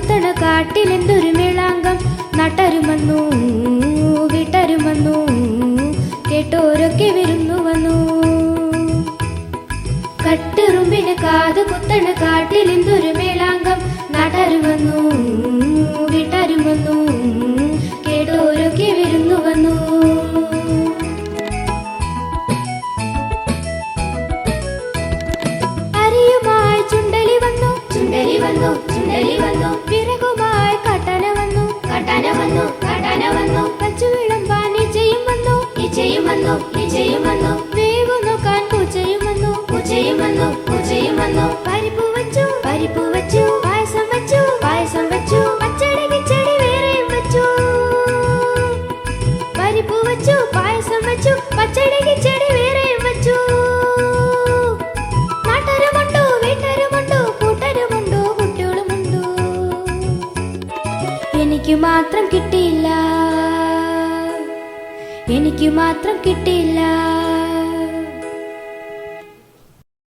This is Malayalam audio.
കുത്തണ കാട്ടിലെന്തൊരു മേളാങ്കം. നാട്ടാരും വന്നു, വീട്ടാരും വന്നു, കേട്ടോരൊക്കെ വിരുന്നു വന്നു. കട്ടുറുമ്പിന് കാത് കുത്തണ കാട്ടിലെന്തൊരു മേളാങ്കം. നാട്ടാരും വന്നു, വീട്ടാരും വന്നു, കേട്ടോരൊക്കെ വിരുന്നു വന്നു. അരിയുമായി ചുണ്ടലി വന്നു, ചുണ്ടലി വന്നു, ചുണ്ടലി വന്നു. വിറകുമായി കാട്ടാന വന്നു, കാട്ടാന വന്നു, കാട്ടാന വന്നു. പച്ചു വിളമ്പാൻ ഈച്ചയും വന്നു, ഈച്ചയും വന്നു, ഈച്ചയും വന്നു. വേവു നോക്കാൻ പൂച്ചയും വന്നു, പൂച്ചയും വന്നു, പൂച്ചയും വന്നു. പരിപ്പ് വച്ചു, പരിപ്പ് വച്ചു, പായസം വച്ചു, പായസം വച്ചു. പച്ചടി കിച്ചടി വേറെയും വച്ചു. പരിപ്പ് വച്ചു, പായസം വച്ചു, പച്ചടി കിച്ചടി വേറെയും വച്ചു. നാട്ടരുമുണ്ടോ, വീട്ടരുമുണ്ടോ, കൂട്ടരുമുണ്ടോ, കുട്ടികളുമുണ്ടോ. എനിക്ക് മാത്രം കിട്ടിയില്ല, എനിക്ക് മാത്രം കിട്ടിയില്ല.